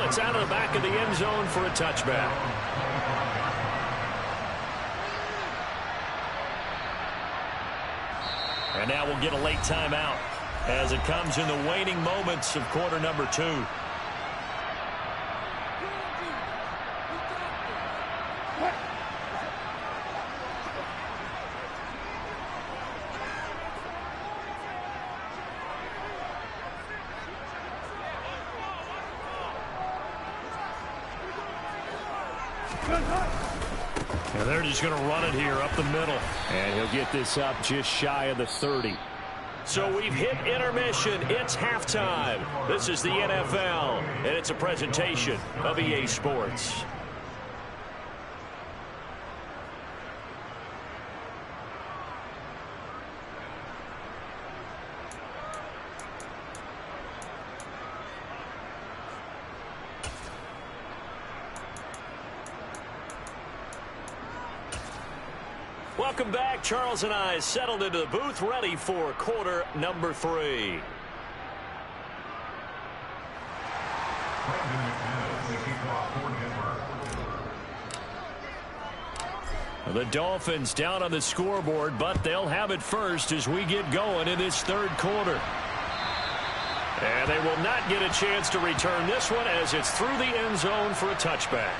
It's out of the back of the end zone for a touchback. And now we'll get a late timeout as it comes in the waning moments of quarter number 2. And they're just going to run it here up the middle. And he'll get this up just shy of the 30. So we've hit intermission. It's halftime. This is the NFL, and it's a presentation of EA Sports. Welcome back. Charles and I settled into the booth, ready for quarter number 3. The Dolphins down on the scoreboard, but they'll have it first as we get going in this third quarter. And they will not get a chance to return this one as it's through the end zone for a touchback.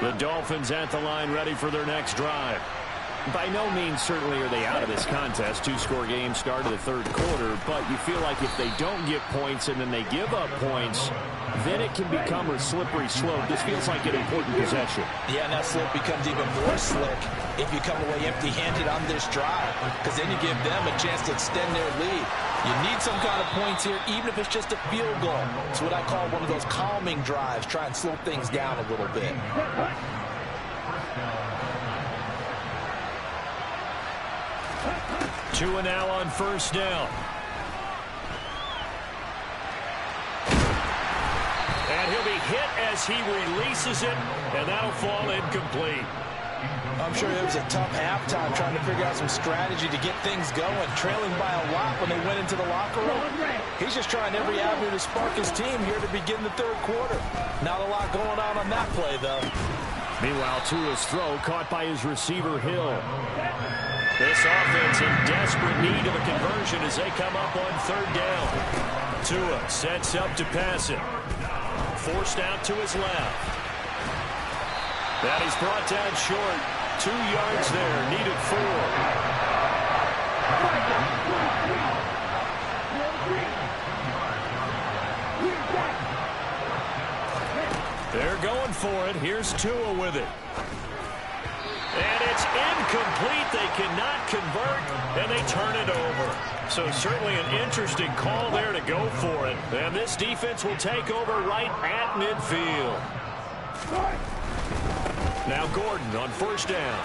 The Dolphins at the line, ready for their next drive. By no means certainly are they out of this contest. 2-score game start of the third quarter, but you feel like if they don't get points and then they give up points, then it can become a slippery slope. This feels like an important possession. Yeah, and that slope becomes even more slick if you come away empty-handed on this drive, because then you give them a chance to extend their lead. You need some kind of points here, even if it's just a field goal. It's what I call one of those calming drives. Try and slow things down a little bit. Two and now on first down. And he'll be hit as he releases it, and that'll fall incomplete. I'm sure it was a tough halftime trying to figure out some strategy to get things going, trailing by a lot when they went into the locker room. He's just trying every avenue to spark his team here to begin the third quarter. Not a lot going on that play, though. Meanwhile, Tua's throw caught by his receiver, Hill. This offense in desperate need of a conversion as they come up on third down. Tua sets up to pass it. Forced out to his left. That is brought down short. 2 yards there. Needed 4. They're going for it. Here's Tua with it. And it's incomplete. They cannot convert, and they turn it over. So certainly an interesting call there to go for it. And this defense will take over right at midfield. Now Gordon on first down.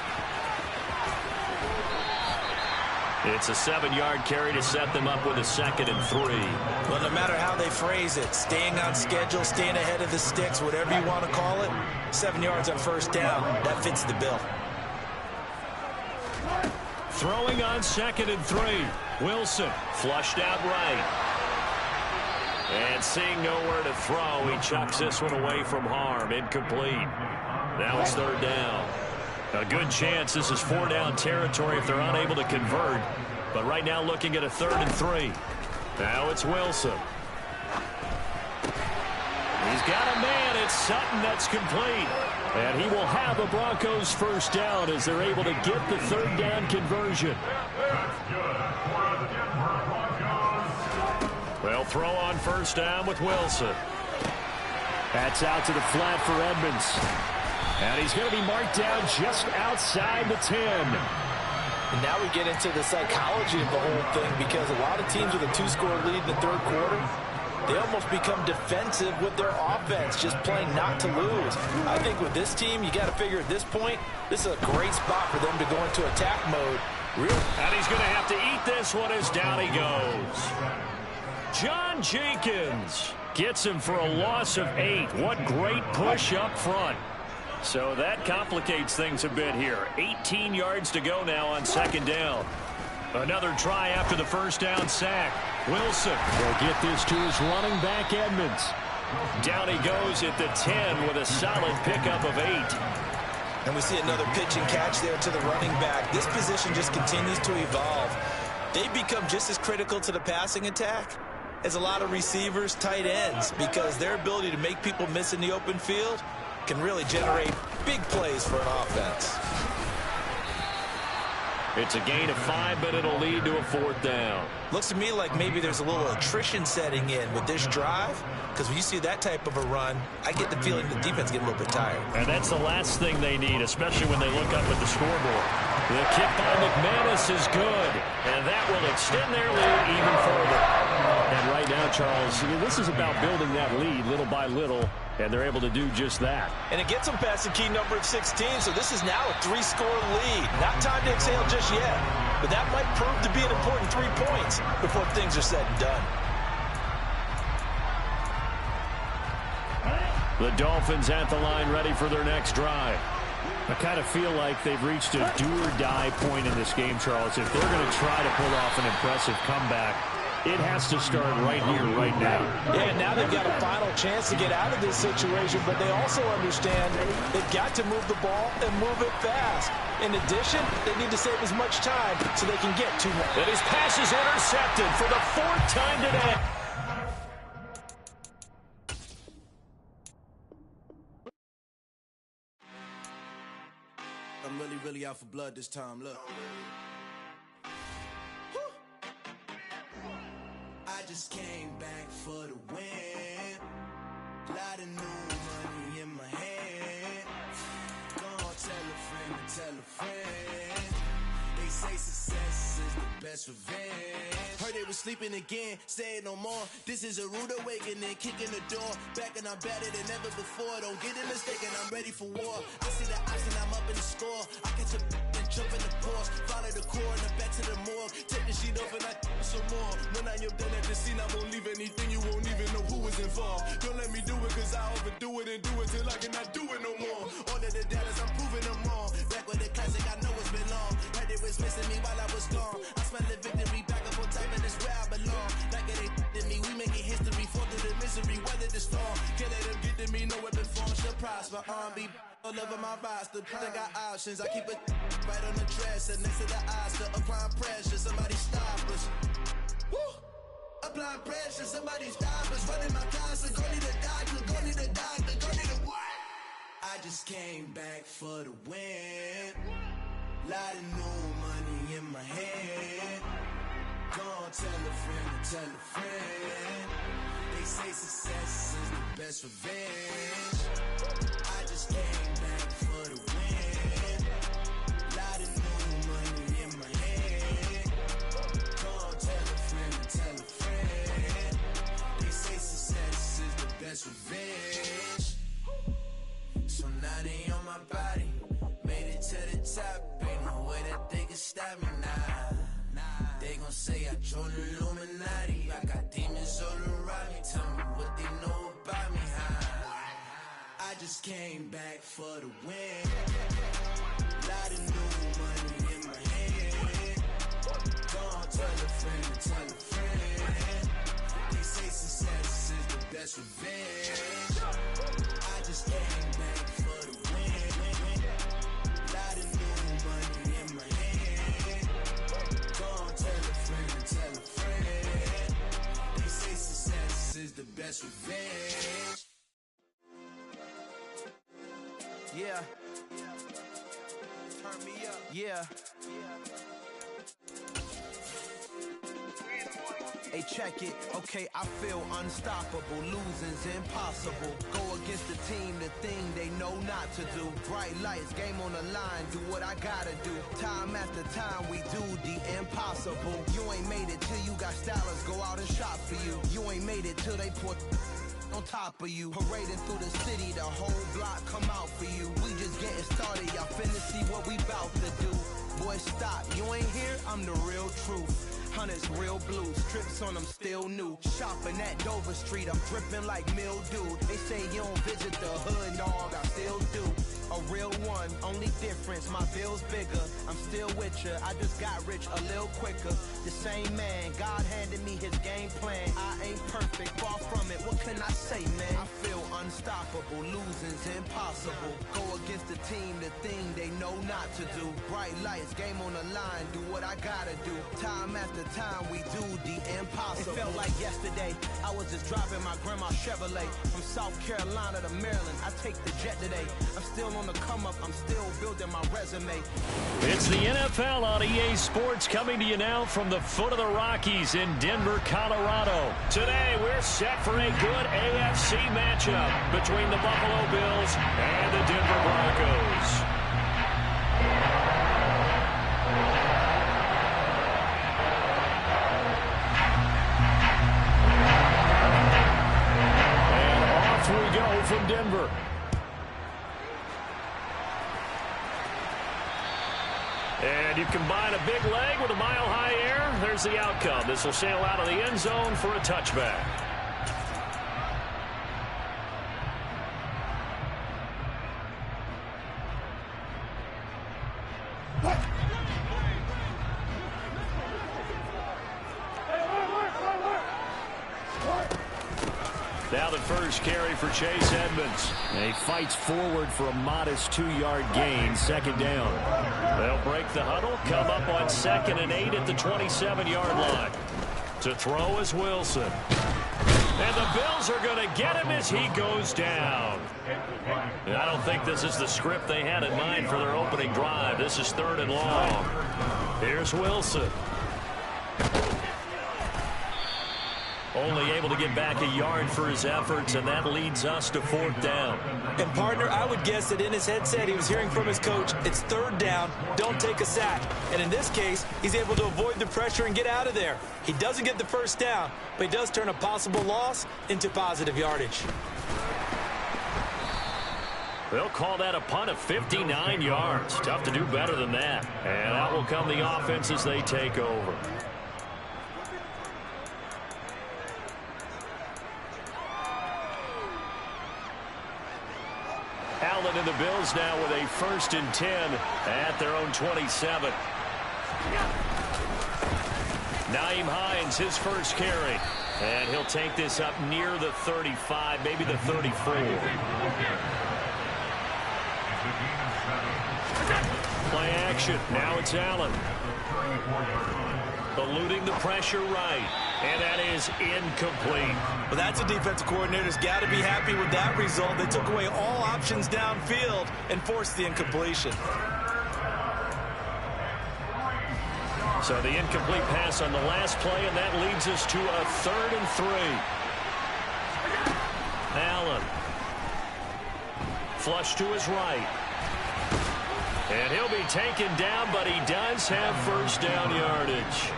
It's a 7-yard carry to set them up with a 2nd and 3. Well, no matter how they phrase it, staying on schedule, staying ahead of the sticks, whatever you want to call it, 7 yards on first down, that fits the bill. Throwing on 2nd and 3. Wilson flushed out right. And seeing nowhere to throw, he chucks this one away from harm. Incomplete. Now it's third down. A good chance this is 4-down territory if they're unable to convert. But right now looking at a 3rd and 3. Now it's Wilson. He's got a man. It's Sutton that's complete. And he will have the Broncos first down as they're able to get the 3rd down conversion. They'll throw on first down with Wilson. That's out to the flat for Edmonds. And he's going to be marked down just outside the 10. And now we get into the psychology of the whole thing, because a lot of teams with a 2-score lead in the third quarter, they almost become defensive with their offense, just playing not to lose. I think with this team, you got to figure at this point, this is a great spot for them to go into attack mode. And he's going to have to eat this one as down he goes. John Jenkins gets him for a loss of 8. What great push up front. So that complicates things a bit here. 18 yards to go now on 2nd down. Another try after the first down sack. Wilson will get this to his running back, Edmonds. Down he goes at the 10 with a solid pickup of 8. And we see another pitch and catch there to the running back. This position just continues to evolve. They become just as critical to the passing attack as a lot of receivers, tight ends, because their ability to make people miss in the open field can really generate big plays for an offense. It's a gain of 5, but it'll lead to a 4th down. Looks to me like maybe there's a little attrition setting in with this drive, because when you see that type of a run, I get the feeling the defense getting a little bit tired. And that's the last thing they need, especially when they look up at the scoreboard. The kick by McManus is good, and that will extend their lead even further. And right now, Charles, this is about building that lead little by little, and they're able to do just that. And it gets them past the key number of 16, so this is now a 3-score lead. Not time to exhale just yet, but that might prove to be an important 3 points before things are said and done. The Dolphins at the line, ready for their next drive. I kind of feel like they've reached a do-or-die point in this game, Charles. If they're going to try to pull off an impressive comeback, it has to start right here, right now. Yeah, and now they've got a final chance to get out of this situation, but they also understand they've got to move the ball and move it fast. In addition, they need to save as much time so they can get 2 more. And his pass is intercepted for the 4th time today. I'm really out for blood this time, look. I just came back for the win. Lot of new money in my hand. Gonna tell a friend to tell a friend. They say success is the best revenge. Heard they was sleeping again, say it no more. This is a rude awakening, kicking the door. Back and I'm better than ever before. Don't get it mistaken, I'm ready for war. I see the option, I'm up in the score. I catch a and jump in the course. Follow the core and the back to the morgue. Take the sheet off and I some more. When I am done at the scene, I won't leave anything. You won't even know who is involved. Don't let me do it, cause I overdo it and do it till I cannot do it no more. All of the doubters, I'm proving them wrong. Back with the classic, I know it's been long. Heard it was missing me while I was gone. I smell the victory back up on top, and it's where I belong. Like it ain't to me, we making history. Fall through the misery, weather the storm. Can't let them get to me, no weapon form should prosper. R&B all over my roster. I got options, I keep it right on the dresser. Next to the Oscar, applying pressure. Somebody stop us. Woo! Applying pressure, somebody stop us. Running my closet, go need a doctor, go need a doctor, go need a what? I just came back for the win. Lot of new money in my hand. Gonna tell a friend to tell a friend. They say success is the best revenge. I just came back for the win. Lot of new money in my hand. Gonna tell a friend to tell a friend. They say success is the best revenge. So now they on my body. Made it to the top. Ain't no way that they can stop me now. They gon' say I joined the Illuminati. I got demons all around me. Tell me what they know about me, huh? I just came back for the win. Lot of new money in my hand. Gonna tell a friend to tell a friend. They say success is the best revenge. I just came back for the win. Lot of new money in my hand. Gonna tell a friend to tell a friend. They say success is the best revenge. Yeah. Turn me up. Yeah. Hey, check it. Okay, I feel unstoppable. Losing's impossible. Go against the team, the thing they know not to do. Bright lights, game on the line. Do what I gotta do. Time after time, we do the impossible. You ain't made it till you got stylers go out and shop for you. You ain't made it till they put on top of you. Parading through the city, the whole block come out for you. We just getting started, y'all finna see what we bout to do. Boy, stop, you ain't here, I'm the real truth. Hunters, real blue, strips on them still new. Shopping at Dover Street, I'm dripping like mildew. They say you don't visit the hood, dog, I still do. a real one. Only difference, my bill's bigger. I'm still with ya. I just got rich a little quicker. The same man, God handed me his game plan. I ain't perfect, far from it. What can I say, man? I feel unstoppable. Losing's impossible. Go against the team, the thing they know not to do. Bright lights, game on the line. Do what I gotta do. Time after time, we do the impossible. It felt like yesterday. I was just driving my grandma's Chevrolet from South Carolina to Maryland. I take the jet today. I'm still on the come up. I'm still building my resume. It's the NFL on EA Sports, coming to you now from the foot of the Rockies in Denver, Colorado. Today we're set for a good AFC matchup between the Buffalo Bills and the Denver Broncos. We go from Denver. And you combine a big leg with a mile-high air, there's the outcome. This will sail out of the end zone for a touchback. Now the first carry for Chase Edmonds. And he fights forward for a modest 2-yard gain, second down. They'll break the huddle, come up on 2nd and 8 at the 27-yard line. To throw is Wilson. And the Bills are going to get him as he goes down. And I don't think this is the script they had in mind for their opening drive. This is 3rd and long. Here's Wilson. Only able to get back a yard for his efforts, and that leads us to 4th down. And, partner, I would guess that in his headset he was hearing from his coach, it's 3rd down, don't take a sack. And in this case, he's able to avoid the pressure and get out of there. He doesn't get the first down, but he does turn a possible loss into positive yardage. They'll call that a punt of 59 yards. Tough to do better than that. And out will come the offense as they take over. Allen and the Bills now with a 1st and 10 at their own 27. Nyheim Hines, his first carry. And he'll take this up near the 35, maybe the 34. Play action. Now it's Allen. Eluding the pressure right. And that is incomplete. Well, that's a defensive coordinator's got to be happy with that result. They took away all options downfield and forced the incompletion. So the incomplete pass on the last play, and that leads us to a 3rd and 3. Allen. Flush to his right. And he'll be taken down, but he does have first down yardage.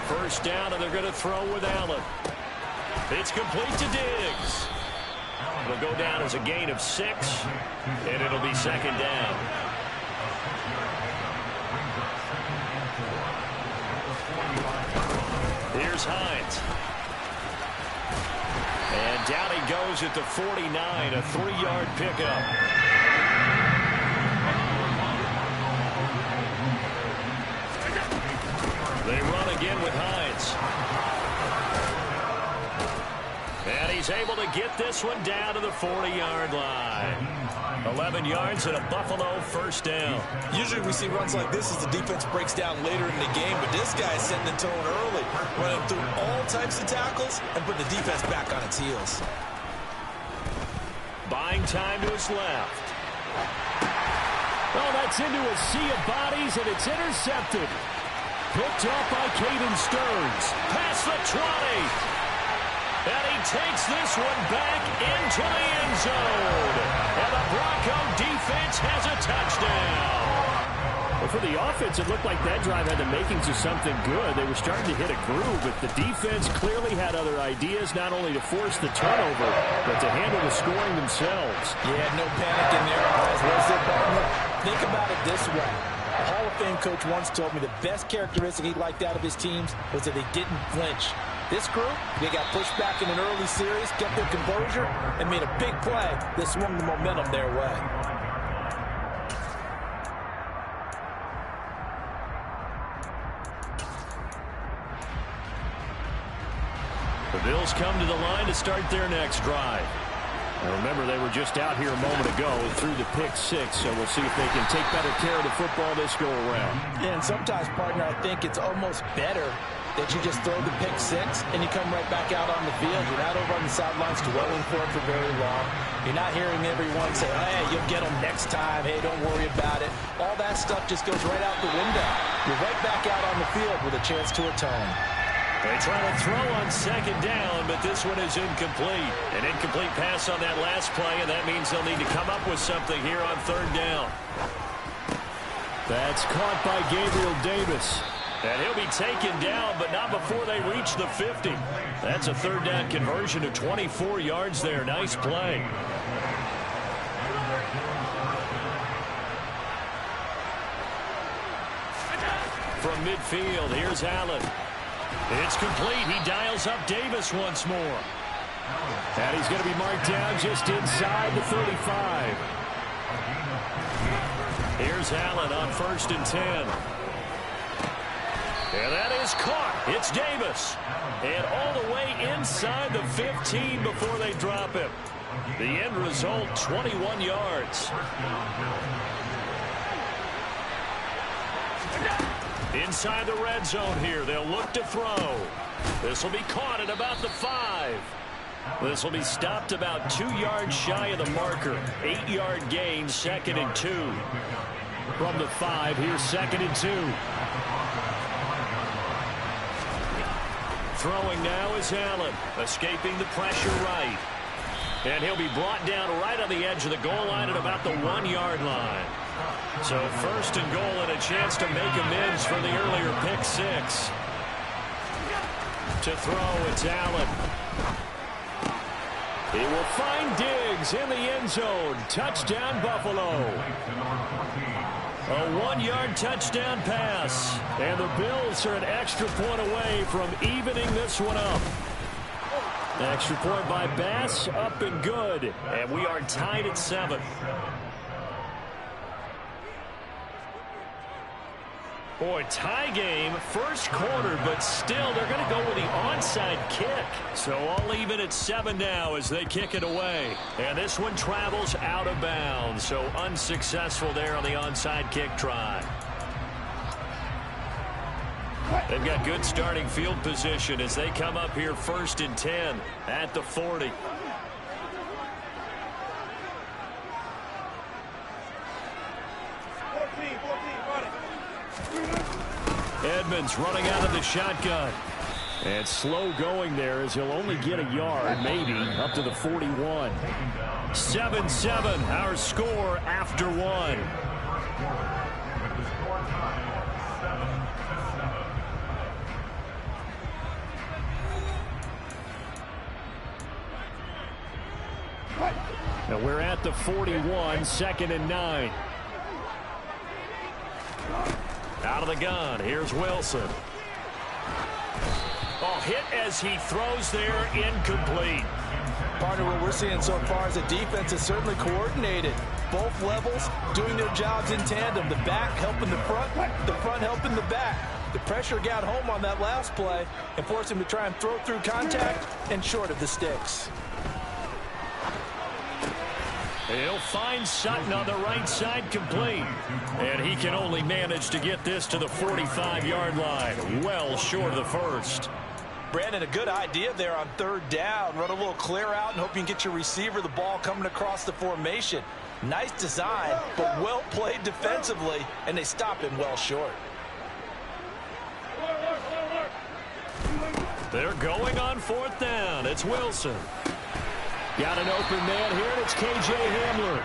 First down, and they're going to throw with Allen. It's complete to Diggs. It'll go down as a gain of 6, and it'll be 2nd down. Here's Hines. And down he goes at the 49, a 3-yard pickup. They run again with Hines. And he's able to get this one down to the 40-yard line. 11 yards and a Buffalo first down. Usually we see runs like this as the defense breaks down later in the game, but this guy is setting the tone early, running through all types of tackles and putting the defense back on its heels. Buying time to his left. Oh, that's into a sea of bodies, and it's intercepted. Picked up by Caden Stearns. Past the 20. And he takes this one back into the end zone. And the Bronco defense has a touchdown. Well, for the offense, it looked like that drive had the makings of something good. They were starting to hit a groove, but the defense clearly had other ideas, not only to force the turnover, but to handle the scoring themselves. Yeah, no panic in there, guys. Was it, partner? Think about it this way. A Hall of Fame coach once told me the best characteristic he liked out of his teams was that they didn't flinch. This group, they got pushed back in an early series, kept their composure, and made a big play that swung the momentum their way. The Bills come to the line to start their next drive. Now remember, they were just out here a moment ago through the pick six, so we'll see if they can take better care of the football this go around. Yeah, and sometimes, partner, I think it's almost better that you just throw the pick six and you come right back out on the field. You're not over on the sidelines dwelling for it for very long. You're not hearing everyone say, hey, you'll get them next time. Hey, don't worry about it. All that stuff just goes right out the window. You're right back out on the field with a chance to atone. They try to throw on second down, but this one is incomplete. An incomplete pass on that last play, and that means they'll need to come up with something here on third down. That's caught by Gabriel Davis. And he'll be taken down, but not before they reach the 50. That's a third down conversion of 24 yards there. Nice play. From midfield, here's Allen. It's complete. He dials up Davis once more. And he's going to be marked down just inside the 35. Here's Allen on 1st and 10. And that is caught. It's Davis. And all the way inside the 15 before they drop him. The end result, 21 yards. Inside the red zone here. They'll look to throw. This will be caught at about the 5. This will be stopped about 2 yards shy of the marker. 8-yard gain, 2nd and 2. From the 5, here's 2nd and 2. Throwing now is Allen, escaping the pressure right. And he'll be brought down right on the edge of the goal line at about the 1-yard line. So 1st and goal and a chance to make amends for the earlier pick six. To throw, it's Allen. He will find Diggs in the end zone. Touchdown, Buffalo. A 1-yard touchdown pass. And the Bills are an extra point away from evening this one up. Extra point by Bass, up and good. And we are tied at 7. Boy, tie game, first quarter, but still they're going to go with the onside kick. So all even at 7 now as they kick it away. And this one travels out of bounds, so unsuccessful there on the onside kick try. They've got good starting field position as they come up here 1st and 10 at the 40. Edmonds running out of the shotgun. And slow going there as he'll only get a yard, maybe, up to the 41. 7-7, our score after 1. Now we're at the 41, 2nd and 9. Out of the gun, here's Wilson. Oh, hit as he throws there, incomplete. Partner, what we're seeing so far is the defense is certainly coordinated. Both levels doing their jobs in tandem. The back helping the front helping the back. The pressure got home on that last play and forced him to try and throw through contact and short of the sticks. He'll find Sutton on the right side complete. And he can only manage to get this to the 45-yard line. Well short of the first. Brandon, a good idea there on 3rd down. Run a little clear out and hope you can get your receiver the ball coming across the formation. Nice design, but well played defensively, and they stop him well short. They're going on 4th down. It's Wilson. Got an open man here, and it's K.J. Hamler.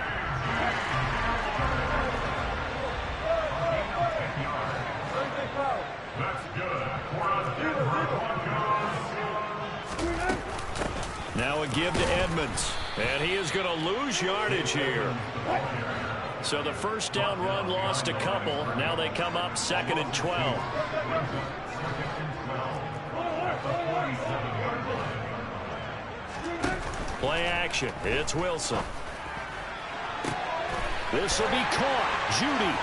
Now a give to Edmonds. And he is going to lose yardage here. So the 1st down run lost a couple. Now they come up 2nd and 12. Play action. It's Wilson. This will be caught. Judy.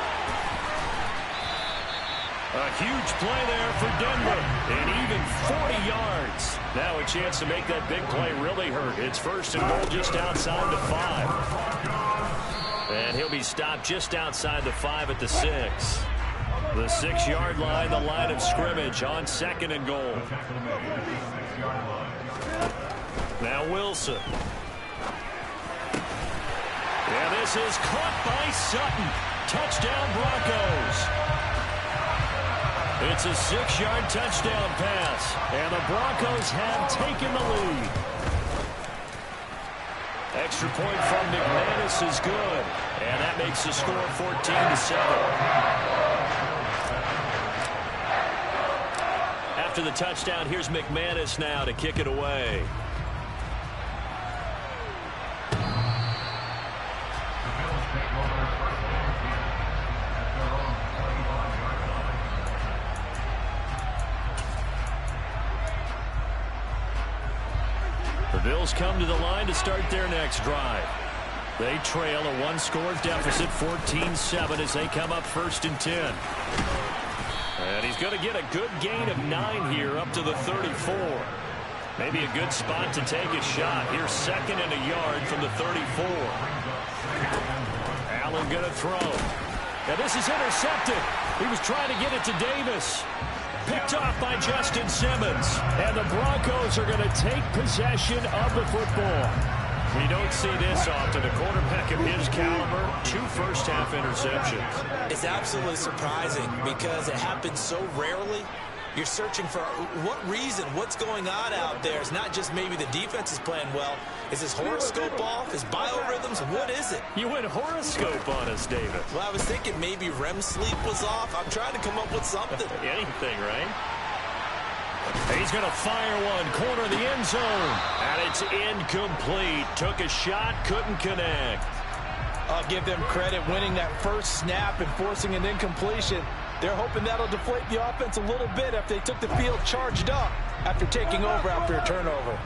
A huge play there for Denver. And even 40 yards. Now a chance to make that big play really hurt. It's first and goal just outside the 5. And he'll be stopped just outside the 5 at the 6. The 6-yard line, the line of scrimmage on second and goal. Now Wilson. And this is caught by Sutton. Touchdown Broncos. It's a 6-yard touchdown pass. And the Broncos have taken the lead. Extra point from McManus is good. And that makes the score 14-7. After the touchdown, here's McManus now to kick it away. The Bills come to the line to start their next drive. They trail a one-score deficit, 14-7, as they come up first and 10. And he's going to get a good gain of 9 here up to the 34. Maybe a good spot to take a shot. Here's second and a yard from the 34. Allen going to throw. Now this is intercepted. He was trying to get it to Davis. Picked off by Justin Simmons. And the Broncos are going to take possession of the football. We don't see this often. A quarterback of his caliber, 2 first-half interceptions. It's absolutely surprising because it happens so rarely. You're searching for what reason, what's going on out there. It's not just maybe the defense is playing well. Is his horoscope off? His biorhythms? What is it? You went horoscope on us, David. Well, I was thinking maybe REM sleep was off. I'm trying to come up with something. Anything, right? He's going to fire one, corner of the end zone. And it's incomplete. Took a shot, couldn't connect. I'll give them credit winning that first snap and forcing an incompletion. They're hoping that'll deflate the offense a little bit after they took the field charged up after taking over after a turnover.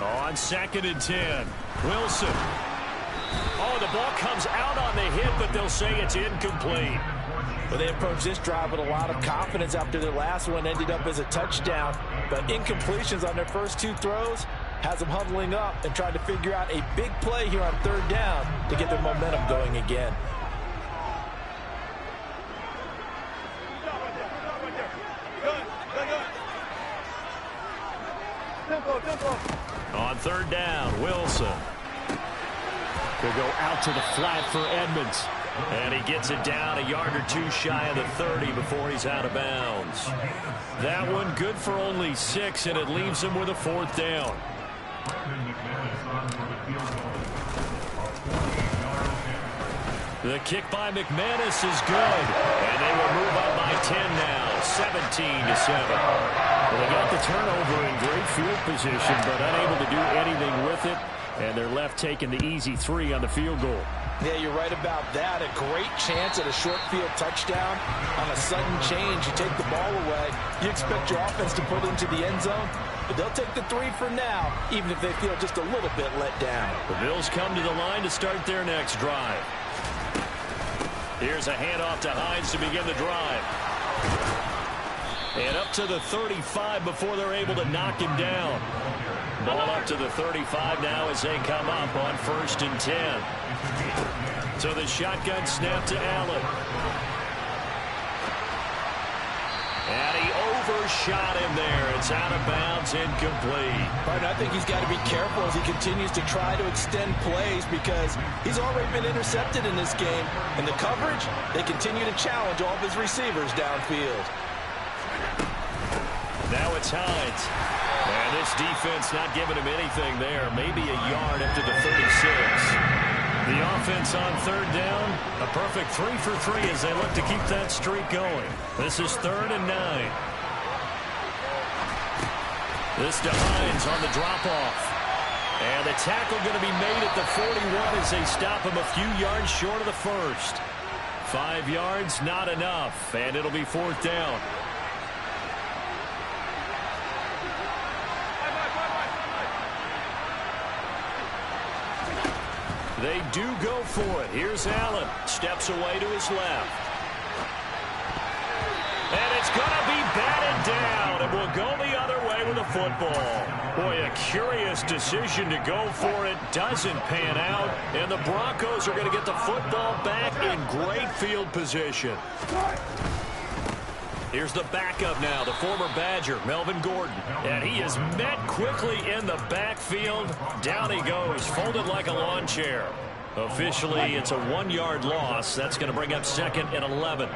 On second and 10, Wilson. Oh, the ball comes out on the hit, but they'll say it's incomplete. Well, they approached this drive with a lot of confidence after their last one ended up as a touchdown. But incompletions on their first 2 throws has them huddling up and trying to figure out a big play here on third down to get their momentum going again. On third down, Wilson. He'll go out to the flat for Edmonds. And he gets it down a yard or 2 shy of the 30 before he's out of bounds. That one good for only 6, and it leaves him with a 4th down. The kick by McManus is good. And they will move up by 10 now, 17-7. Well, they got the turnover in great field position, but unable to do anything with it. And they're left taking the easy 3 on the field goal. Yeah, you're right about that. A great chance at a short field touchdown. On a sudden change, you take the ball away. You expect your offense to put it into the end zone, but they'll take the 3 for now, even if they feel just a little bit let down. The Bills come to the line to start their next drive. Here's a handoff to Hines to begin the drive. And up to the 35 before they're able to knock him down. Ball up to the 35 now as they come up on first and 10. So the shotgun snap to Allen. And he overshot him there. It's out of bounds, incomplete. Right, I think he's got to be careful as he continues to try to extend plays because he's already been intercepted in this game. And the coverage, they continue to challenge all of his receivers downfield. Now it's Hines. And this defense not giving him anything there. Maybe a yard up to the 36. The offense on third down. A perfect 3 for 3 as they look to keep that streak going. This is 3rd and 9. This to Hines on the drop-off. And the tackle going to be made at the 41 as they stop him a few yards short of the first. 5 yards, not enough, and it'll be 4th down. They do go for it. Here's Allen. Steps away to his left. And it's going to be batted down, and will go the other way with the football. Boy, a curious decision to go for it. Doesn't pan out, and the Broncos are going to get the football back in great field position. Here's the backup now, the former Badger, Melvin Gordon. And he is met quickly in the backfield. Down he goes, folded like a lawn chair. Officially, it's a 1-yard loss. That's going to bring up 2nd and 11.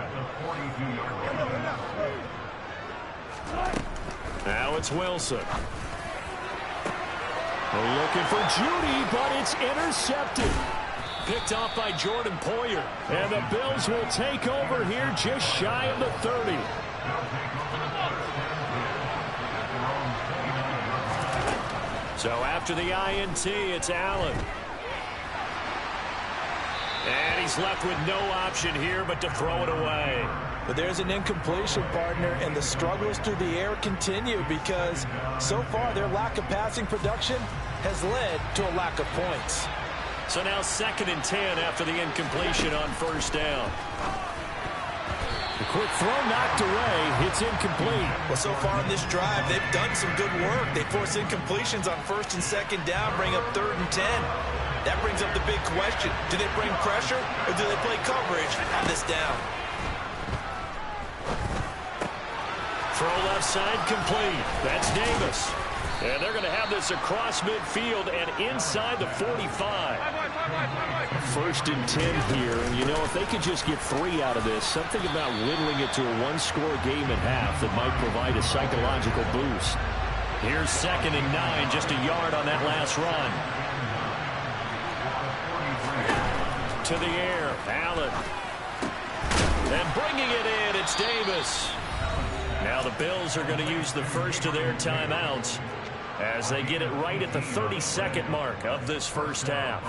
Now it's Wilson. Looking for Judy, but it's intercepted. Picked off by Jordan Poyer. And the Bills will take over here just shy of the 30. So after the INT, it's Allen. And he's left with no option here but to throw it away. But there's an incompletion, partner, and the struggles through the air continue because so far their lack of passing production has led to a lack of points. So now 2nd and 10 after the incompletion on 1st down. The quick throw knocked away. It's incomplete. Well, so far in this drive, they've done some good work. They force incompletions on 1st and 2nd down, bring up 3rd and 10. That brings up the big question. Do they bring pressure or do they play coverage on this down? Throw left side complete. That's Davis. And they're going to have this across midfield and inside the 45. 1st and 10 here. And, you know, if they could just get 3 out of this, something about whittling it to a 1-score game at half that might provide a psychological boost. Here's 2nd and 9, just a yard on that last run. To the air, Allen. And bringing it in, it's Davis. Now the Bills are going to use the first of their timeouts as they get it right at the 32nd mark of this first half.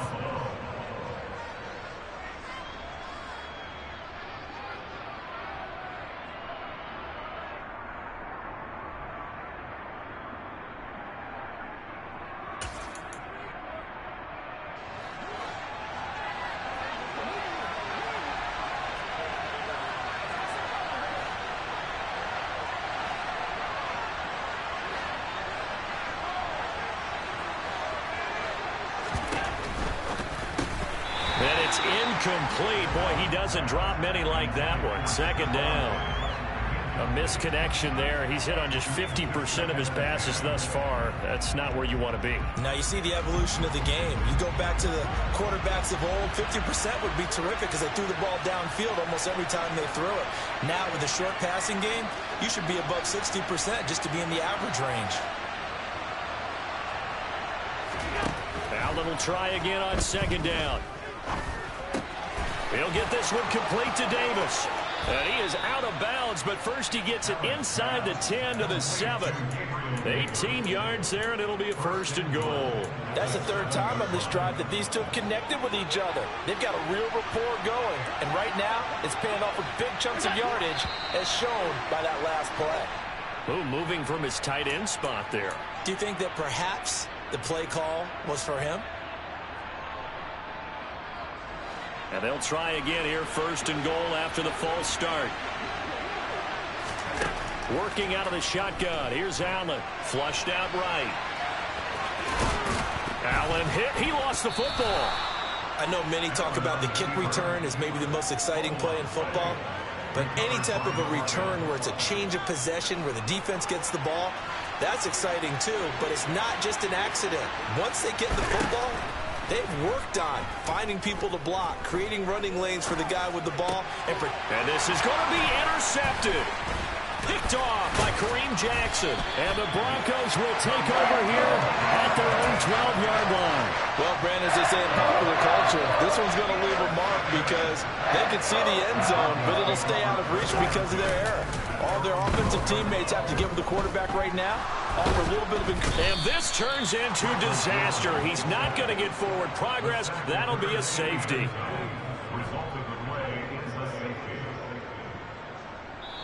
Incomplete. Boy, he doesn't drop many like that one. 2nd down. A misconnection there. He's hit on just 50% of his passes thus far. That's not where you want to be. Now you see the evolution of the game. You go back to the quarterbacks of old, 50% would be terrific because they threw the ball downfield almost every time they threw it. Now with the short passing game, you should be above 60% just to be in the average range. Allen will try again on 2nd down. He'll get this one complete to Davis. And he is out of bounds, but first he gets it inside the 10 to the 7. 18 yards there, and it'll be a 1st and goal. That's the 3rd time on this drive that these two have connected with each other. They've got a real rapport going. And right now, it's paying off with big chunks of yardage, as shown by that last play. Ooh, moving from his tight end spot there. Do you think that perhaps the play call was for him? And they'll try again here, 1st and goal after the false start. Working out of the shotgun. Here's Allen. Flushed out right. Allen hit. He lost the football. I know many talk about the kick return as maybe the most exciting play in football. But any type of a return where it's a change of possession, where the defense gets the ball, that's exciting too. But it's not just an accident. Once they get the football, they've worked on finding people to block, creating running lanes for the guy with the ball. And this is going to be intercepted. Picked off by Kareem Jackson. And the Broncos will take over here at their own 12-yard line. Well, Brandon, as they say in popular culture, this one's going to leave a mark because they can see the end zone, but it'll stay out of reach because of their error. All their offensive defensive teammates have to give the quarterback right now offer a little bit of And this turns into disaster. He's not going to get forward progress. That'll be a safety.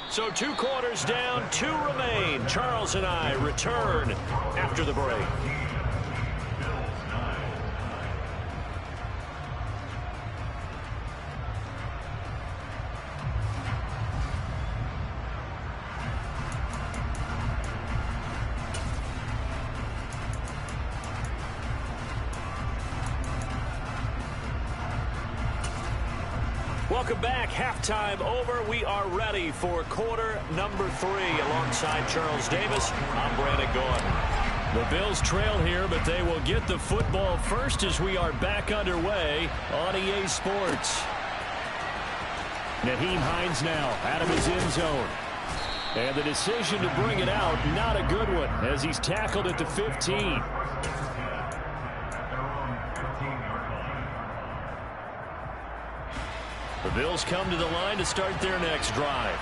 So 2 quarters down, 2 remain. Charles and I return after the break. Welcome back. Halftime over. We are ready for quarter number 3. Alongside Charles Davis, I'm Brandon Gaudin. The Bills trail here, but they will get the football first as we are back underway on EA Sports. Nyheim Hines now out of his end zone. And the decision to bring it out, not a good one, as he's tackled at the 15. The Bills come to the line to start their next drive.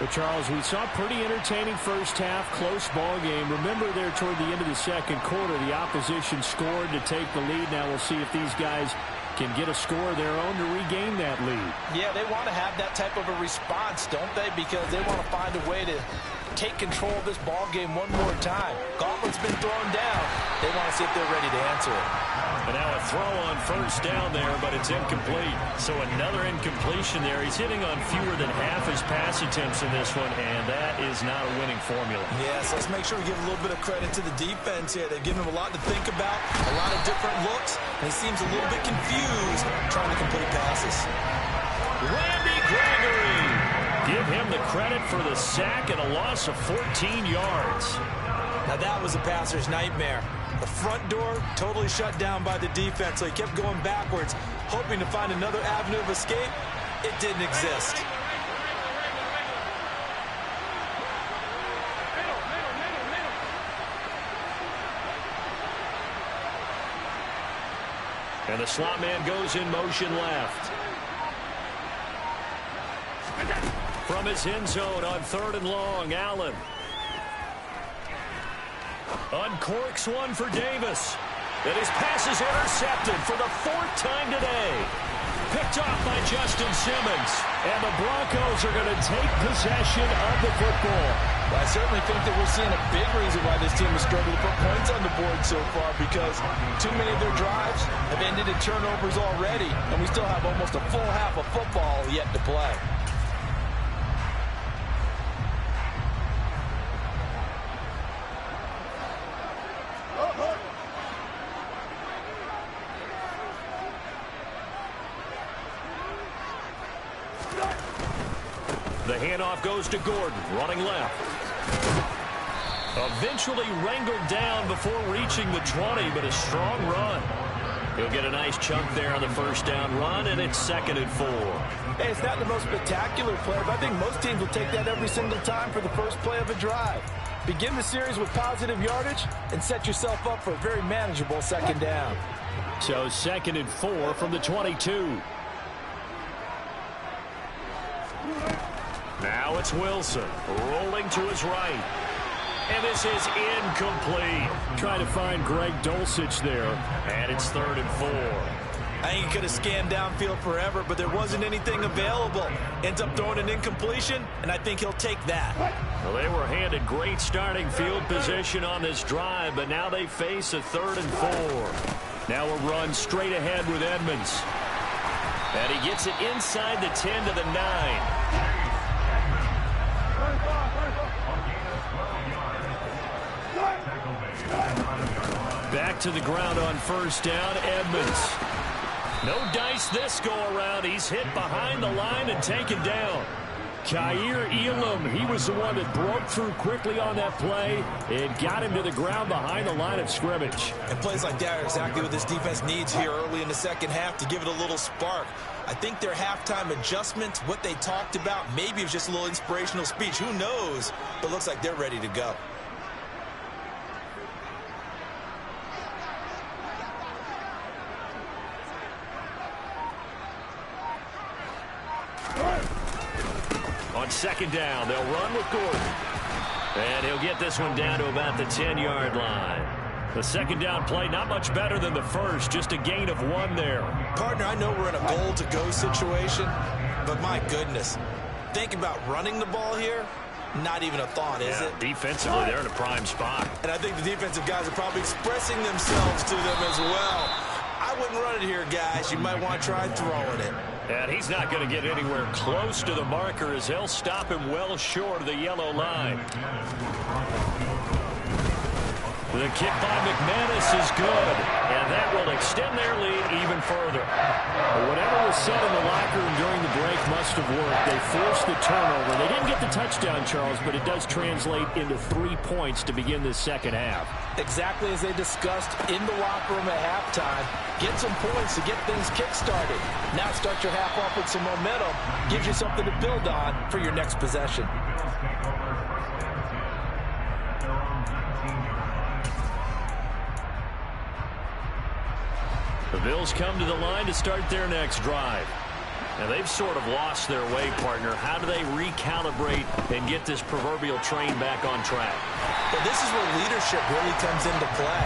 Well, Charles, we saw a pretty entertaining first half, close ball game. Remember there toward the end of the second quarter, the opposition scored to take the lead. Now we'll see if these guys can get a score of their own to regain that lead. Yeah, they want to have that type of a response, don't they? Because they want to find a way to take control of this ball game one more time. Gauntlet's been thrown down. They want to see if they're ready to answer it. And now a throw on first down there, but it's incomplete. So another incompletion there. He's hitting on fewer than half his pass attempts in this one, and that is not a winning formula. Yes, let's make sure we give a little bit of credit to the defense here. They've given him a lot to think about, a lot of different looks, and he seems a little bit confused trying to complete passes. Randy Gregory. Give him the credit for the sack and a loss of 14 yards. Now that was a passer's nightmare. The front door totally shut down by the defense, so he kept going backwards, hoping to find another avenue of escape. It didn't exist. And the slot man goes in motion left. From his end zone on 3rd and long, Allen. Uncorks one for Davis. And his pass is intercepted for the 4th time today. Picked off by Justin Simmons. And the Broncos are going to take possession of the football. Well, I certainly think that we're seeing a big reason why this team has struggled to put points on the board so far, because too many of their drives have ended in turnovers already, and we still have almost a full half of football yet to play. The handoff goes to Gordon, running left. Eventually wrangled down before reaching the 20, but a strong run. He'll get a nice chunk there on the first down run, and it's 2nd and 4. Hey, it's not the most spectacular play, but I think most teams will take that every single time for the first play of a drive. Begin the series with positive yardage and set yourself up for a very manageable 2nd down. So 2nd and 4 from the 22. Now it's Wilson, rolling to his right. And this is incomplete. Trying to find Greg Dulcich there. And it's 3rd and 4. I think he could have scanned downfield forever, but there wasn't anything available. Ends up throwing an incompletion, and I think he'll take that. Well, they were handed great starting field position on this drive, but now they face a 3rd and 4. Now a run straight ahead with Edmonds. And he gets it inside the 10 to the 9. Back to the ground on first down, Edmonds. No dice this go-around. He's hit behind the line and taken down. Kaiir Elam, he was the one that broke through quickly on that play and got him to the ground behind the line of scrimmage. And plays like that are exactly what this defense needs here early in the second half to give it a little spark. I think their halftime adjustments, what they talked about, maybe it was just a little inspirational speech. Who knows? But looks like they're ready to go. second down. They'll run with Gordon. And he'll get this one down to about the 10-yard line. The second down play, not much better than the first, just a gain of 1 there. Partner, I know we're in a goal-to-go situation, but my goodness, think about running the ball here. Not even a thought, is it? Defensively, they're in a prime spot. And I think the defensive guys are probably expressing themselves to them as well. I wouldn't run it here, guys. You might want to try throwing it. And he's not going to get anywhere close to the marker as they'll stop him well short of the yellow line. The kick by McManus is good, and that will extend their lead even further. Whatever was said in the locker room during the break must have worked. They forced the turnover. They didn't get the touchdown, Charles, but it does translate into 3 points to begin this second half. Exactly as they discussed in the locker room at halftime. Get some points to get things kick-started. Now start your half off with some momentum. Gives you something to build on for your next possession. The Bills come to the line to start their next drive. And they've sort of lost their way, partner. How do they recalibrate and get this proverbial train back on track? Well, this is where leadership really comes into play.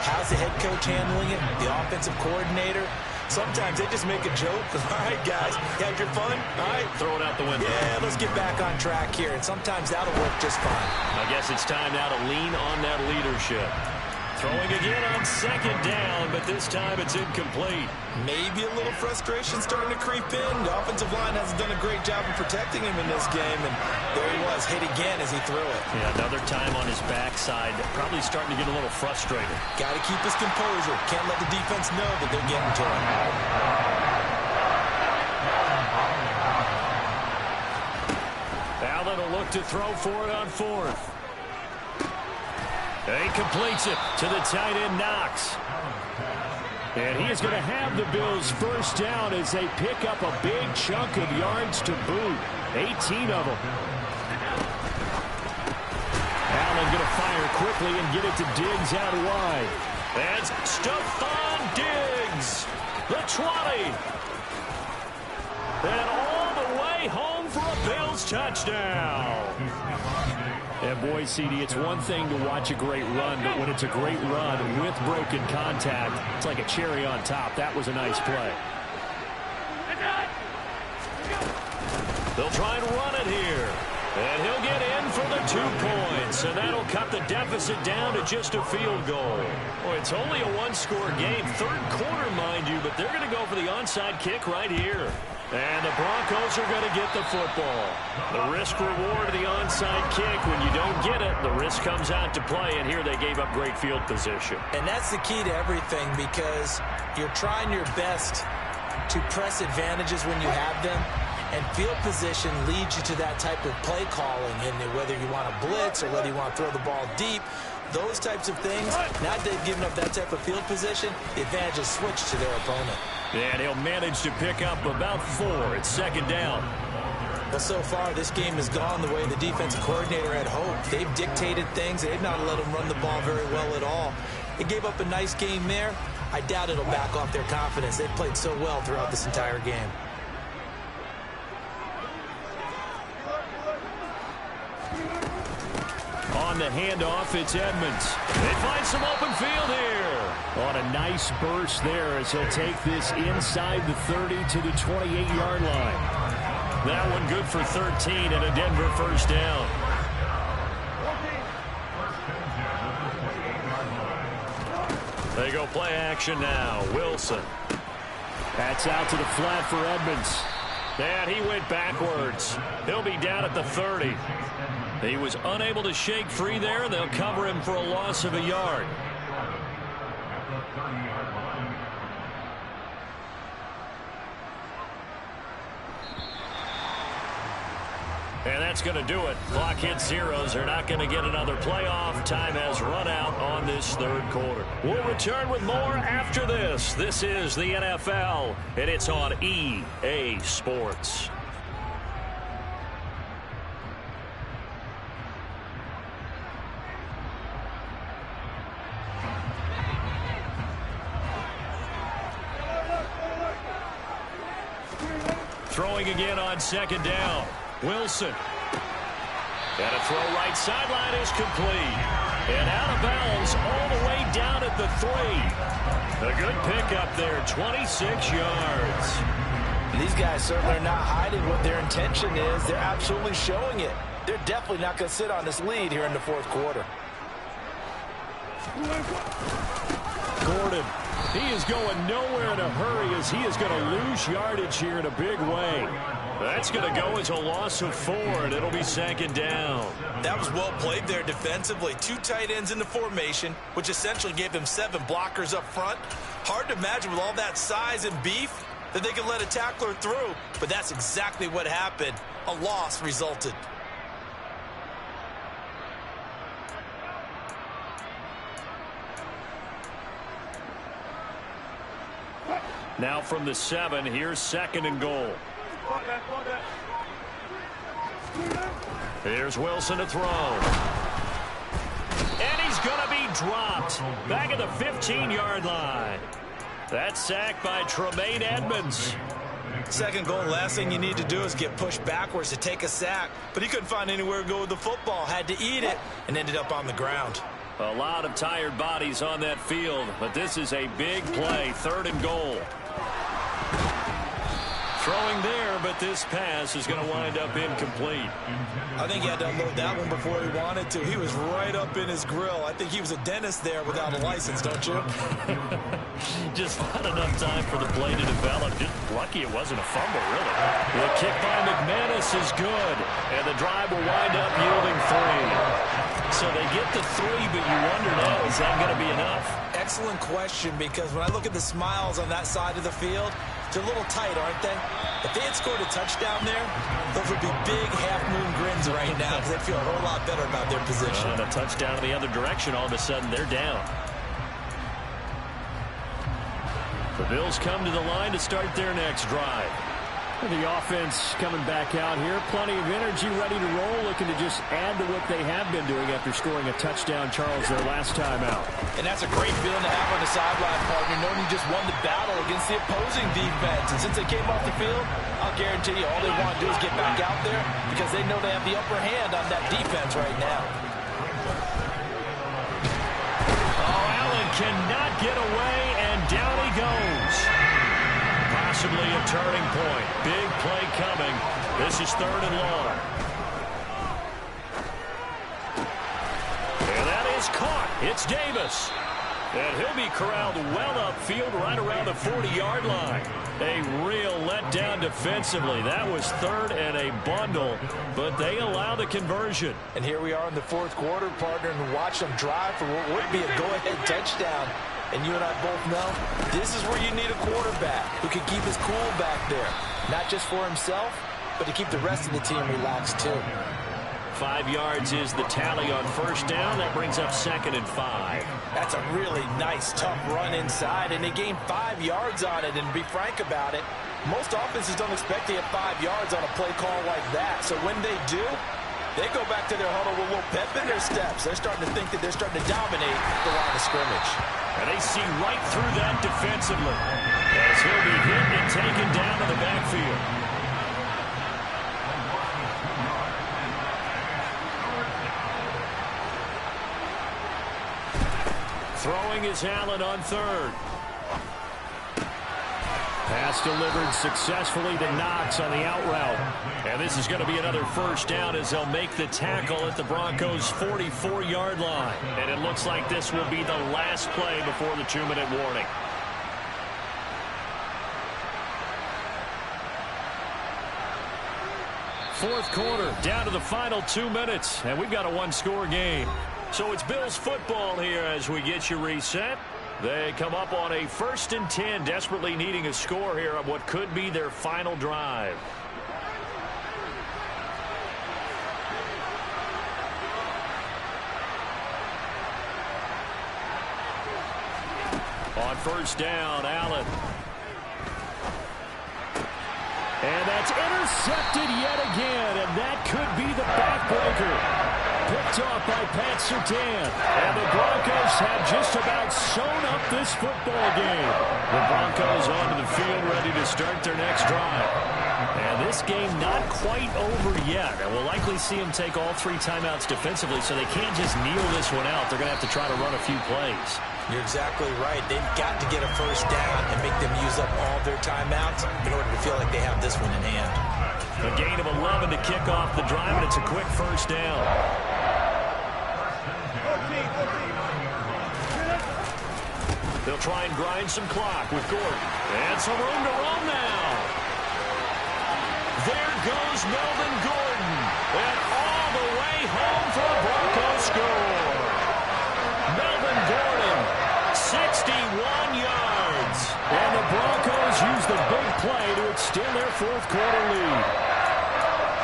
How's the head coach handling it? The offensive coordinator? Sometimes they just make a joke. All right, guys, you had your fun? All right. Throw it out the window. Yeah, let's get back on track here. And sometimes that'll work just fine. I guess it's time now to lean on that leadership. Throwing again on second down, but this time it's incomplete. Maybe a little frustration starting to creep in. The offensive line hasn't done a great job of protecting him in this game, and there he was, hit again as he threw it. Yeah, another time on his backside, probably starting to get a little frustrated. Got to keep his composure. Can't let the defense know that they're getting to him. Allen will look to throw for it on 4th. He completes it to the tight end, Knox. And he is going to have the Bills first down as they pick up a big chunk of yards to boot. 18 of them. Allen going to fire quickly and get it to Diggs out wide. That's Stephon Diggs, the 20. And all the way home for a Bills touchdown. And boy, CD, it's one thing to watch a great run, but when it's a great run with broken contact, it's like a cherry on top. That was a nice play. They'll try and run it here. And he'll get in for the 2 points. And that'll cut the deficit down to just a field goal. Boy, it's only a 1-score game. 3rd quarter, mind you, but they're going to go for the onside kick right here. And the Broncos are going to get the football. The risk-reward of the onside kick, when you don't get it, the risk comes out to play, and here they gave up great field position. And that's the key to everything, because you're trying your best to press advantages when you have them, and field position leads you to that type of play calling, and whether you want to blitz or whether you want to throw the ball deep, those types of things, now that they've given up that type of field position, the advantage is switched to their opponent. And he'll manage to pick up about 4. It's second down. Well, so far, this game has gone the way the defensive coordinator had hoped. They've dictated things. They've not let them run the ball very well at all. They gave up a nice game there. I doubt it'll back off their confidence. They've played so well throughout this entire game. On the handoff, it's Edmonds. They find some open field here. On a nice burst there as he'll take this inside the 30 to the 28-yard line. That one good for 13 and a Denver first down. They go play action now. Wilson. That's out to the flat for Edmonds. And he went backwards. He'll be down at the 30. He was unable to shake free there, and they'll cover him for a loss of a yard. And that's going to do it. Clock hits zeros. They're not going to get another playoff. Time has run out on this 3rd quarter. We'll return with more after this. This is the NFL, and it's on EA Sports. Throwing again on second down. Wilson And a throw right sideline is complete. And out of bounds all the way down at the 3. A good pickup there, 26 yards. These guys certainly are not hiding what their intention is. They're absolutely showing it. They're definitely not going to sit on this lead here in the fourth quarter. Gordon, he is going nowhere in a hurry as he is going to lose yardage here in a big way. That's going to go as a loss of 4, and it'll be 2nd down. That was well played there defensively. 2 tight ends in the formation, which essentially gave them 7 blockers up front. Hard to imagine with all that size and beef that they could let a tackler through, but that's exactly what happened. A loss resulted. Now from the 7, here's 2nd and goal. Here's Wilson to throw. And he's going to be dropped. Back at the 15-yard line. That's sacked by Tremaine Edmonds. 2nd goal, last thing you need to do is get pushed backwards to take a sack. But he couldn't find anywhere to go with the football. Had to eat it and ended up on the ground. A lot of tired bodies on that field, but this is a big play. 3rd and goal. Throwing there, but this pass is going to wind up incomplete. I think he had to unload that one before he wanted to. He was right up in his grill. I think he was a dentist there without a license, don't you? Just not enough time for the play to develop. Just lucky it wasn't a fumble, really. The kick by McManus is good, and the drive will wind up yielding 3. So they get the 3, but you wonder now, is that going to be enough? Excellent question, because when I look at the smiles on that side of the field, they're a little tight, aren't they? If they had scored a touchdown there, those would be big half-moon grins right now because they'd feel a whole lot better about their position. And a touchdown in the other direction, all of a sudden they're down. The Bills come to the line to start their next drive. The offense coming back out here. Plenty of energy, ready to roll, looking to just add to what they have been doing after scoring a touchdown, Charles, their last time out. And that's a great feeling to have on the sideline, partner, knowing you just won the battle against the opposing defense. And since they came off the field, I'll guarantee you all they want to do is get back out there because they know they have the upper hand on that defense right now. Oh, Allen cannot get away, and down he goes. Possibly a turning point. Big play coming. This is 3rd and long. And that is caught. It's Davis. And he'll be corralled well upfield right around the 40-yard line. A real letdown defensively. That was 3rd and a bundle, but they allow the conversion. And here we are in the 4th quarter, partner, and watch them drive for what would be a go-ahead touchdown. And you and I both know this is where you need a quarterback who can keep his cool back there. Not just for himself, but to keep the rest of the team relaxed too. 5 yards is the tally on 1st down. That brings up 2nd and 5. That's a really nice, tough run inside, and they gained 5 yards on it. And to be frank about it, most offenses don't expect to get 5 yards on a play call like that. So when they do, they go back to their huddle with a little pep in their steps. They're starting to think that they're starting to dominate the line of scrimmage. And they see right through that defensively as he'll be hit and taken down to the backfield. Throwing is Allen on 3rd. Pass delivered successfully to Knox on the out route. And this is going to be another 1st down as they'll make the tackle at the Broncos' 44-yard line. And it looks like this will be the last play before the 2-minute warning. Fourth quarter, down to the final 2 minutes, and we've got a 1-score game. So it's Bills football here as we get you reset. They come up on a 1st and 10, desperately needing a score here on what could be their final drive. On 1st down, Allen. And that's intercepted yet again, and that could be the backbreaker. Picked off by Pat Surtain. And the Broncos have just about sewn up this football game. The Broncos onto the field ready to start their next drive. And this game not quite over yet. And we'll likely see them take all 3 timeouts defensively, so they can't just kneel this one out. They're going to have to try to run a few plays. You're exactly right. They've got to get a first down and make them use up all their timeouts in order to feel like they have this one in hand. A gain of 11 to kick off the drive, and it's a quick first down. They'll try and grind some clock with Gordon. And some room to run now. There goes Melvin Gordon. And all the way home for a Broncos score. Melvin Gordon, 61 yards. And the Broncos use the big play to extend their fourth-quarter lead.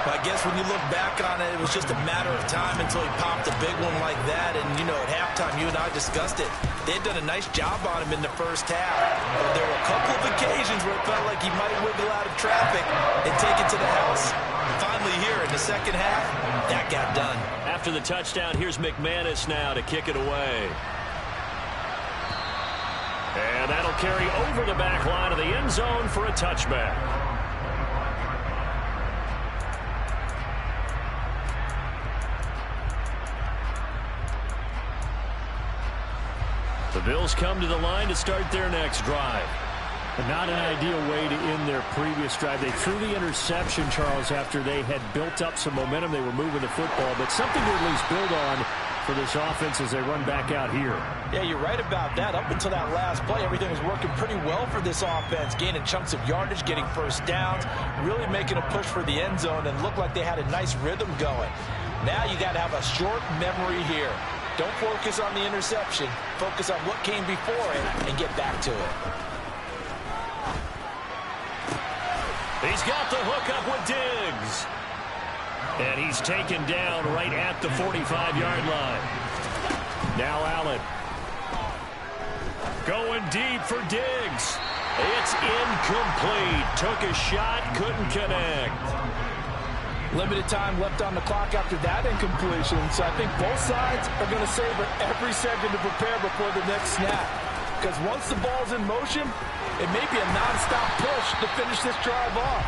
I guess when you look back on it, it was just a matter of time until he popped a big one like that. And, you know, at halftime, you and I discussed it. They had done a nice job on him in the first half. But there were a couple of occasions where it felt like he might wiggle out of traffic and take it to the house. Finally here in the second half, that got done. After the touchdown, here's McManus now to kick it away. And that'll carry over the back line of the end zone for a touchback. The Bills come to the line to start their next drive. But not an ideal way to end their previous drive. They threw the interception, Charles, after they had built up some momentum. They were moving the football, but something to at least build on for this offense as they run back out here. Yeah, you're right about that. Up until that last play, everything was working pretty well for this offense, gaining chunks of yardage, getting first downs, really making a push for the end zone, and looked like they had a nice rhythm going. Now you got to have a short memory here. Don't focus on the interception. Focus on what came before it and get back to it. He's got the hook up with Diggs. And he's taken down right at the 45-yard line. Now Allen. Going deep for Diggs. It's incomplete. Took a shot, couldn't connect. Limited time left on the clock after that incompletion, so I think both sides are going to savor every second to prepare before the next snap. Because once the ball's in motion, it may be a non-stop push to finish this drive off.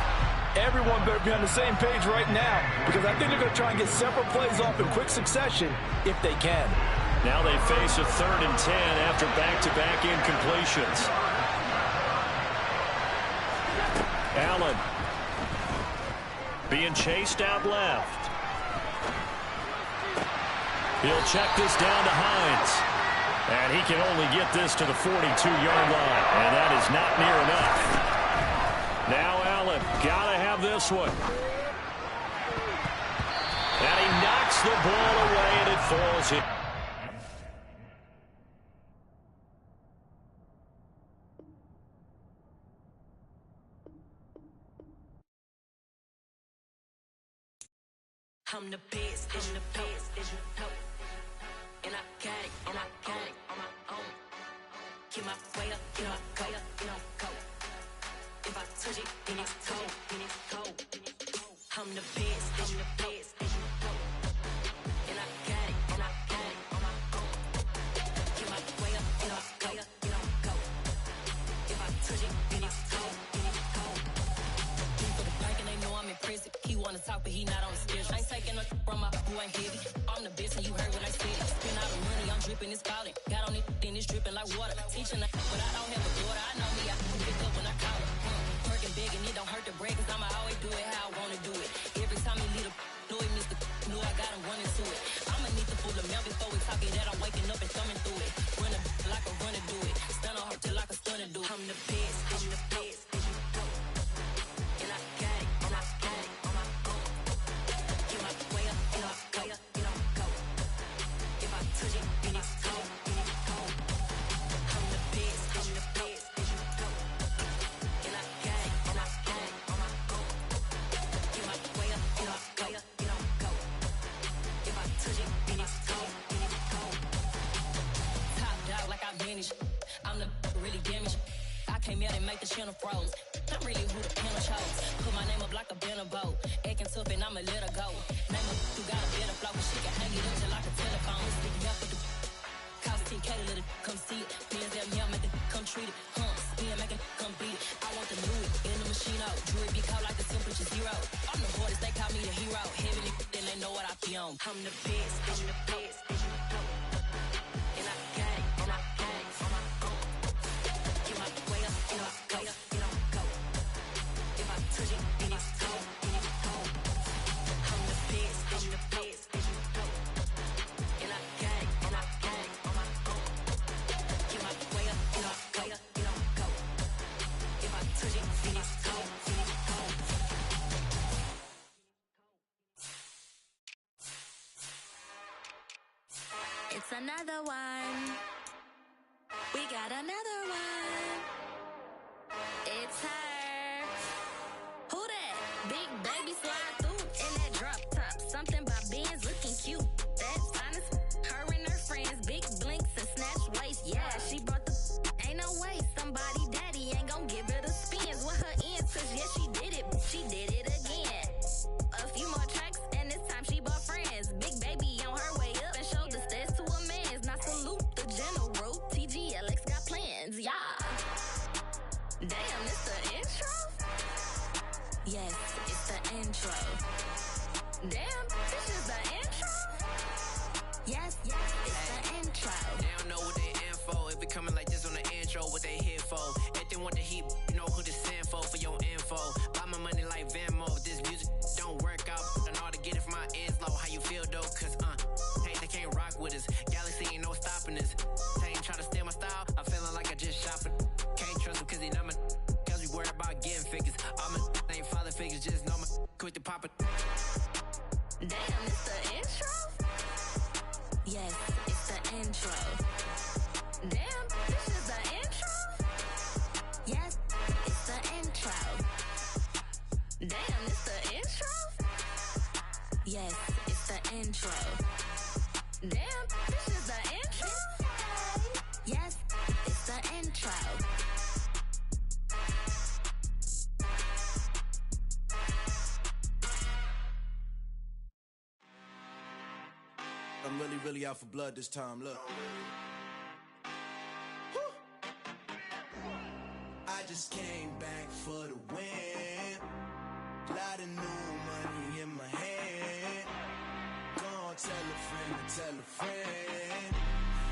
Everyone better be on the same page right now, because I think they're going to try and get several plays off in quick succession if they can. Now they face a 3rd and 10 after back-to-back incompletions. Allen. Being chased out left. He'll check this down to Hines. And he can only get this to the 42-yard line. And that is not near enough. Now Allen, gotta have this one. And he knocks the ball away and it falls in. I'm the best, I'm the best, as you know. And I got it, and I got it on my own. Get my way up, you know I go, you know I go. If I touch it, then it's cold, then it's cold. I'm the best, I'm the best, as you know. And I got it, and I got it on my own. Get my way up, you know I go, you know I go. If I touch it, then it's cold, then it's cold. For the bank and they know I'm impressive. He wanna talk, but he not on the schedule. I ain't taking no from my who ain't heavy. I'm the best and you heard what I said. Spend all the money, I'm dripping, it's falling. Got on it, then it's dripping like water. Teaching the but I don't have a daughter. I know me, I can pick up when I call her. Working big and it don't hurt to break, cause I'ma always do it how I wanna do it. Every time he lead a know it, Mr. Know I got him running to it. I'ma need the full amount before we talking that I'm waking up and thumbing through it. Run a like a runner do it. Stun on her till like a stunner do it. I'm the best, I'm the best, as you know. And I got it, and I got it on my own. Get my way up, you know I go, you know I go. If I touch it, then it's cold, then it's cold. I'm the best, as you know. And I got it, and I got it on my own. Get my way up, you know I go, you know I go. If I touch it, then it's cold, then it's cold. Top dog like I vanished. I'm the really damaged. I came out and make the channel froze. I'm really who the panel chose. Put my name up like a banner boat. Acting tough and I'ma let her go. Name her who got a better flow, but she can hang it up till like a telephone. Stick up with the cost 10K to let it come see it. Bands that me, I make it come treat it. Spin, make it come beat it. I want the new it in the machine out. Jewelry be cold like the temperature 0. I'm the best, I'm the best, and I got it, and I got it on my own. Get my way up, you know, go, you know, go. If I touch it, then it's cold, then it's cold. I'm the best, I'm the best, and I got it, and I got it on my own. Get my way up, you know, go, you know, go. If I touch it, then it's cold, then it's cold. It's another one. We got another one. It's her. Who that? Big baby slide through in that drop top. Something by Benz looking cute. That's honest. Her and her friends, big blinks and snatch waist. Yeah, she brought the. Ain't no way somebody daddy ain't gon' give her the spins with her ends. Cause yeah, she did it. She did it again. A few more tracks and this time she bought friends. Big baby on her way up and showed the stairs to a man's. Now salute the general. TGLX got plans, yeah. Damn, it's the intro? Yes, it's the intro. Damn, this is the intro? Yes, it's the intro. They don't know what they in for. If we coming like this on the intro, what they here for? If they want the heat, you know who to send for your info. Buy my money like Venmo. If this music don't work out, I know how to get it from my ends low. How you feel though? Cause hey, they can't rock with us. Galaxy ain't no stopping us. They ain't trying to steal my style. I'm feeling like I just shot for. Can't trust him cause he not my. Cause we worried about getting figures. All my ain't father figures, just know my quick to pop it. Damn, it's the intro? Yes, it's the intro. Damn, this is the intro? Yes, it's the intro. Damn, it's the intro? Yes, it's the intro. Damn, this is the intro? Yes, it's the intro. I'm really out for blood this time, look. Woo. I just came back for the win. Lot of new money in my hand. Gonna tell a friend to tell a friend.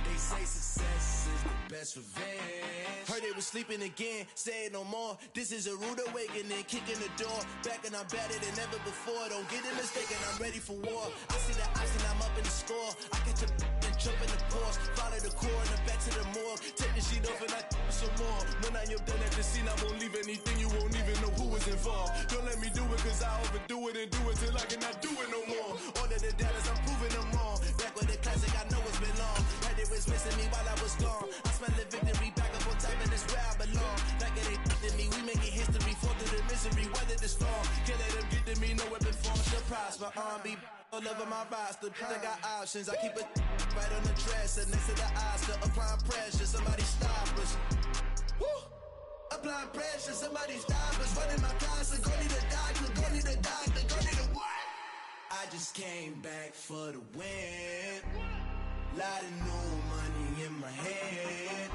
They say success is the best revenge. Heard they was sleeping again, say it no more. This is a rude awakening, kicking the door. Back and I'm better than ever before. Don't get it mistaken, I'm ready for war. I see the ice and I'm up in the score. I catch a and jump in the course. Follow the core and the back to the morgue. Take the sheet off and I some more. When I am done at the scene, I won't leave anything. You won't even know who was involved. Don't let me do it cause I overdo it and do it till I cannot do it no more. All of the doubters, I'm proving them wrong. Back with the classic, I know it's been long. Heard they was missing me while I was gone. I smell the victory back up on top and it's where I belong. Like it ain't to me, we making history. Fall through the misery, weather the storm. Can't let them get to me, no weapon form. Surprise, my arm be all over my roster. I got options, I keep it right on the dresser. Next to the Oscar, applying pressure. Somebody stop us. Woo! Applying pressure, somebody stop us. Running my closet, go need a doctor, go need a doctor, go need a what? I just came back for the win. Lot of new money in my hand.